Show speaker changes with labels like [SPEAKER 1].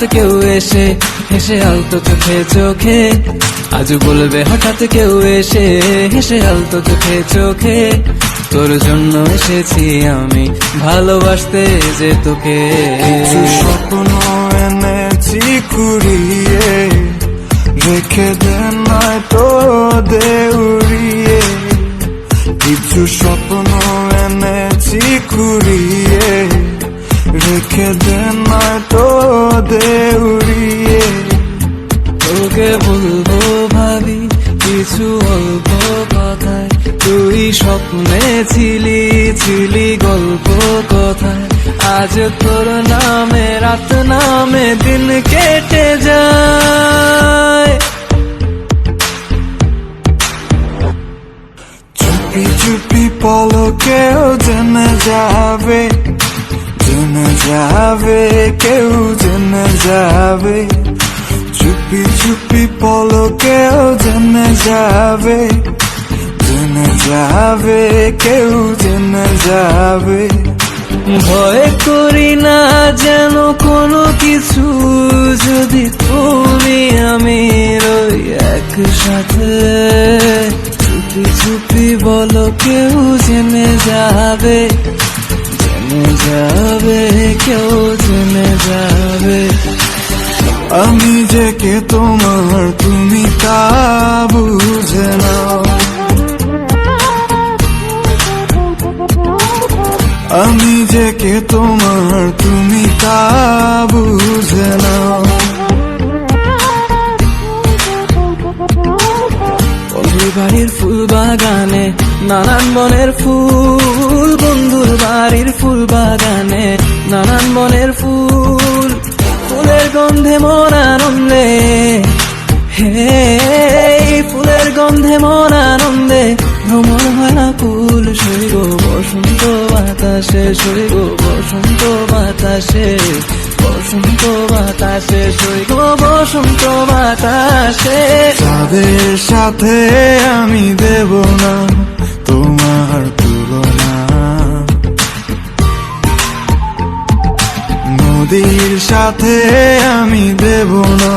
[SPEAKER 1] হঠাৎ কেউ এসে হেসে আলতো চোখে চোখে, আজ বলবে হঠাৎ কেউ এসে হেসে আলতো চোখে চোখে, তোর জন্য এসেছি আমি ভালোবাসতে যে তোকে।
[SPEAKER 2] কিছু স্বপ্ন এনেছি কুড়িয়ে, রেখে দে নয়তো দে উড়িয়ে। কিছু স্বপ্ন এনেছি কুড়িয়ে, রেখে দে নয়তো দে উড়িয়ে।
[SPEAKER 1] তোকে বলবো ভাবি কিছু অল্প কথায়, তুই স্বপ্নে ছিলি ছিলি গল্প কথায়, আজ তোর নামে রাত নামে দিন কেটে যায়।
[SPEAKER 2] চুপি চুপি পলকেও জেনে যাবে, জেনে যাবে, কেউ জেনে যাবে। চুপি চুপি পলকেও জেনে যাবে, জেনে যাবে, কেউ জেনে যাবে।
[SPEAKER 1] ভয় করি না যেন কোনো কিছু, যদি তুমি আমি রই একসাথে। চুপি চুপি বলো কেউ জেনে যাবে, জেনে যাবে, কেউ জেনে যাবে।
[SPEAKER 2] আমি যে কে তোমার তুমি তা বুঝে নাও, আমি যে কে তোমার তুমি তা বুঝে নাও।
[SPEAKER 1] বন্ধুর বাড়ির ফুল বাগানে নানান বনের ফুল, বন্ধুর বাড়ির ফুল বাগানে নানান বনের ফুল, ফুলের গন্ধে মন আনন্দে, হে ফুলের গন্ধে মন আনন্দে ভ্রমণ হয় না কুল। সইব বসন্ত বাতাসে, সইব বসন্ত বাতাসে, বসন্ত বাতাসে, সইব বসন্ত বাতাসে।
[SPEAKER 2] তাদের সাথে আমি দেব না তোমার তুলনা, নদীর সাথে আমি দেব না